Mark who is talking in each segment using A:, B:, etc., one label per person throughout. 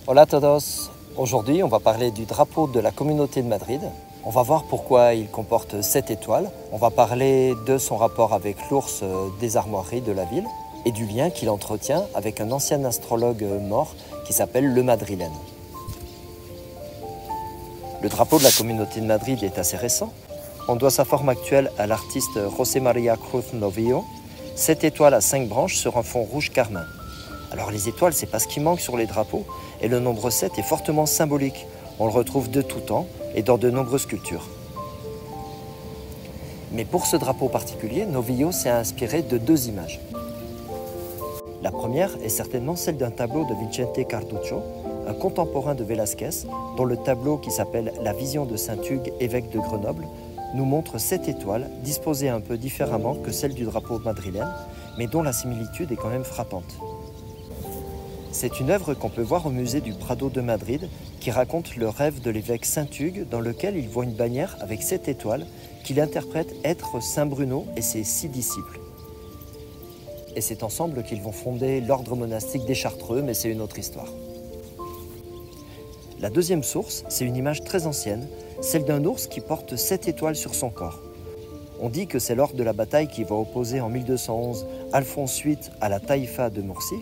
A: Hola a todos! Aujourd'hui, on va parler du drapeau de la communauté de Madrid. On va voir pourquoi il comporte 7 étoiles. On va parler de son rapport avec l'ours des armoiries de la ville et du lien qu'il entretient avec un ancien astrologue mort qui s'appelle le Madrilène. Le drapeau de la communauté de Madrid est assez récent. On doit sa forme actuelle à l'artiste José María Cruz Novillo. 7 étoiles à 5 branches sur un fond rouge carmin. Alors les étoiles, c'est pas ce qui manque sur les drapeaux, et le nombre 7 est fortement symbolique. On le retrouve de tout temps et dans de nombreuses cultures. Mais pour ce drapeau particulier, Novillo s'est inspiré de 2 images. La première est certainement celle d'un tableau de Vicente Carducho, un contemporain de Velázquez, dont le tableau qui s'appelle La Vision de Saint-Hugues, évêque de Grenoble, nous montre 7 étoiles disposées un peu différemment que celles du drapeau madrilène, mais dont la similitude est quand même frappante. C'est une œuvre qu'on peut voir au musée du Prado de Madrid qui raconte le rêve de l'évêque Saint-Hugues dans lequel il voit une bannière avec 7 étoiles qu'il interprète être Saint Bruno et ses 6 disciples. Et c'est ensemble qu'ils vont fonder l'ordre monastique des Chartreux, mais c'est une autre histoire. La deuxième source, c'est une image très ancienne, celle d'un ours qui porte 7 étoiles sur son corps. On dit que c'est lors de la bataille qui va opposer en 1211 Alphonse VIII à la taïfa de Murcie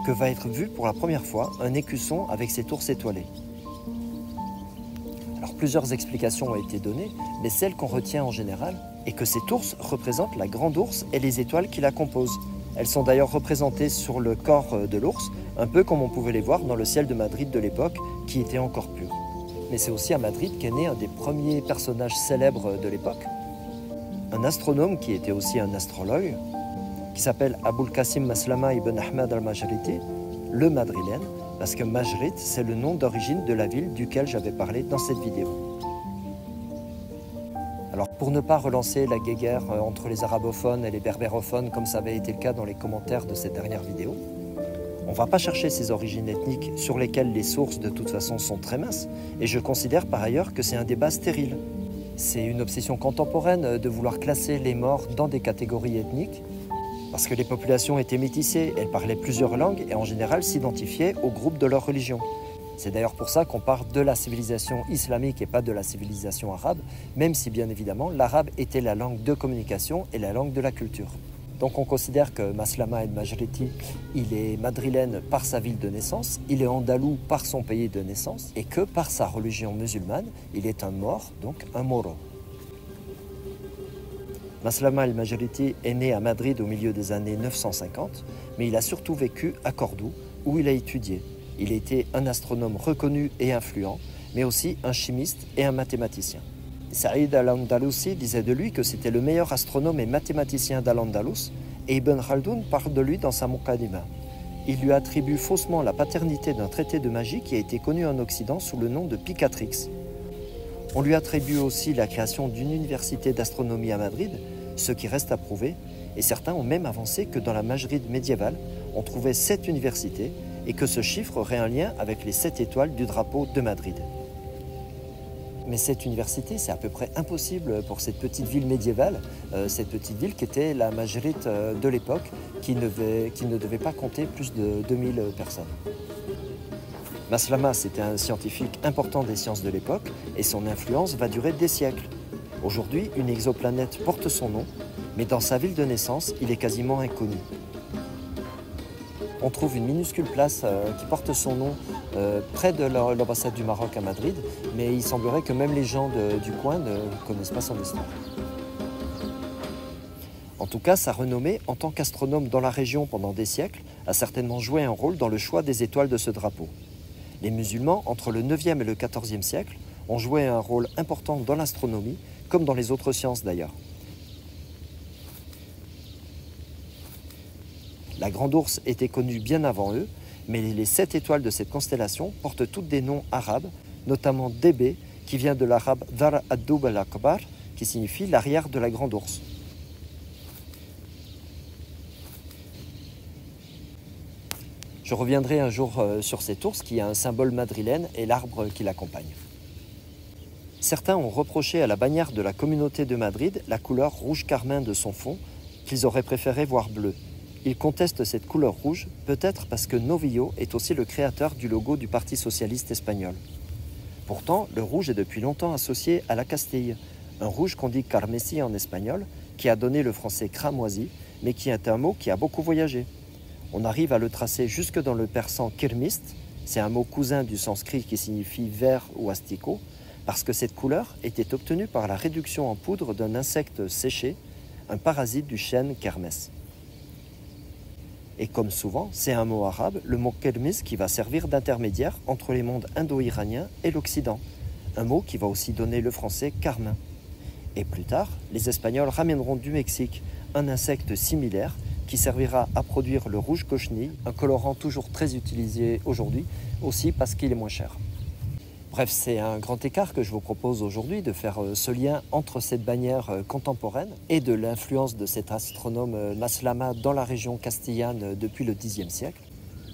A: que va être vu pour la première fois un écusson avec cet ours étoilé. Alors plusieurs explications ont été données, mais celle qu'on retient en général est que cet ours représente la grande ourse et les étoiles qui la composent. Elles sont d'ailleurs représentées sur le corps de l'ours, un peu comme on pouvait les voir dans le ciel de Madrid de l'époque, qui était encore pur. Mais c'est aussi à Madrid qu'est né un des premiers personnages célèbres de l'époque, un astronome qui était aussi un astrologue, qui s'appelle Aboul Qasim Maslama ibn Ahmad al-Majriti, le Madrilène, parce que Majrit, c'est le nom d'origine de la ville duquel j'avais parlé dans cette vidéo. Alors pour ne pas relancer la guéguerre entre les arabophones et les berbérophones, comme ça avait été le cas dans les commentaires de cette dernière vidéo, on ne va pas chercher ces origines ethniques sur lesquelles les sources de toute façon sont très minces, et je considère par ailleurs que c'est un débat stérile. C'est une obsession contemporaine de vouloir classer les morts dans des catégories ethniques, parce que les populations étaient métissées, elles parlaient plusieurs langues et en général s'identifiaient au groupe de leur religion. C'est d'ailleurs pour ça qu'on parle de la civilisation islamique et pas de la civilisation arabe, même si bien évidemment l'arabe était la langue de communication et la langue de la culture. Donc on considère que Maslama el-Majriti, il est madrilène par sa ville de naissance, il est andalou par son pays de naissance, et que par sa religion musulmane, il est un mort, donc un moro. Maslama el-Majriti est né à Madrid au milieu des années 950, mais il a surtout vécu à Cordoue, où il a étudié. Il était un astronome reconnu et influent, mais aussi un chimiste et un mathématicien. Saïd al-Andalousi disait de lui que c'était le meilleur astronome et mathématicien d'Al-Andalus, et Ibn Khaldoun parle de lui dans sa Muqaddimah. Il lui attribue faussement la paternité d'un traité de magie qui a été connu en Occident sous le nom de Picatrix. On lui attribue aussi la création d'une université d'astronomie à Madrid, ce qui reste à prouver, et certains ont même avancé que dans la Madrid médiévale, on trouvait 7 universités et que ce chiffre aurait un lien avec les 7 étoiles du drapeau de Madrid. Mais cette université, c'est à peu près impossible pour cette petite ville médiévale, cette petite ville qui était la Madrid de l'époque, qui ne devait pas compter plus de 2000 personnes. Maslama, c'était un scientifique important des sciences de l'époque et son influence va durer des siècles. Aujourd'hui, une exoplanète porte son nom, mais dans sa ville de naissance, il est quasiment inconnu. On trouve une minuscule place qui porte son nom près de l'ambassade du Maroc à Madrid, mais il semblerait que même les gens du coin ne connaissent pas son histoire. En tout cas, sa renommée en tant qu'astronome dans la région pendant des siècles a certainement joué un rôle dans le choix des étoiles de ce drapeau. Les musulmans, entre le 9e et le 14e siècle, ont joué un rôle important dans l'astronomie, comme dans les autres sciences d'ailleurs. La Grande Ourse était connue bien avant eux, mais les 7 étoiles de cette constellation portent toutes des noms arabes, notamment Débé, qui vient de l'arabe Dar ad-Dub al-Akbar, qui signifie l'arrière de la Grande Ourse. Je reviendrai un jour sur cet ours qui a un symbole madrilène et l'arbre qui l'accompagne. Certains ont reproché à la bannière de la communauté de Madrid la couleur rouge carmin de son fond, qu'ils auraient préféré voir bleue. Ils contestent cette couleur rouge, peut-être parce que Novillo est aussi le créateur du logo du Parti socialiste espagnol. Pourtant, le rouge est depuis longtemps associé à la Castille, un rouge qu'on dit carmesí en espagnol, qui a donné le français cramoisi, mais qui est un mot qui a beaucoup voyagé. On arrive à le tracer jusque dans le persan kirmist, c'est un mot cousin du sanskrit qui signifie vert ou asticot, parce que cette couleur était obtenue par la réduction en poudre d'un insecte séché, un parasite du chêne kermès. Et comme souvent, c'est un mot arabe, le mot kermis, qui va servir d'intermédiaire entre les mondes indo-iraniens et l'Occident, un mot qui va aussi donner le français carmin. Et plus tard, les Espagnols ramèneront du Mexique un insecte similaire qui servira à produire le rouge cochenille, un colorant toujours très utilisé aujourd'hui, aussi parce qu'il est moins cher. Bref, c'est un grand écart que je vous propose aujourd'hui de faire ce lien entre cette bannière contemporaine et de l'influence de cet astronome Maslama dans la région castillane depuis le Xe siècle.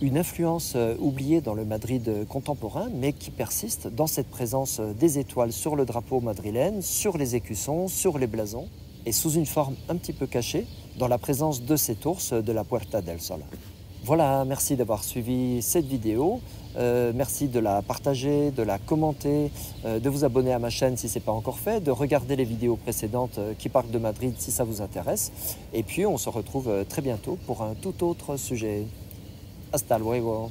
A: Une influence oubliée dans le Madrid contemporain, mais qui persiste dans cette présence des étoiles sur le drapeau madrilène, sur les écussons, sur les blasons, et sous une forme un petit peu cachée, dans la présence de cet ours de la Puerta del Sol. Voilà, merci d'avoir suivi cette vidéo, merci de la partager, de la commenter, de vous abonner à ma chaîne si ce n'est pas encore fait, de regarder les vidéos précédentes qui parlent de Madrid si ça vous intéresse, et puis on se retrouve très bientôt pour un tout autre sujet. Hasta luego.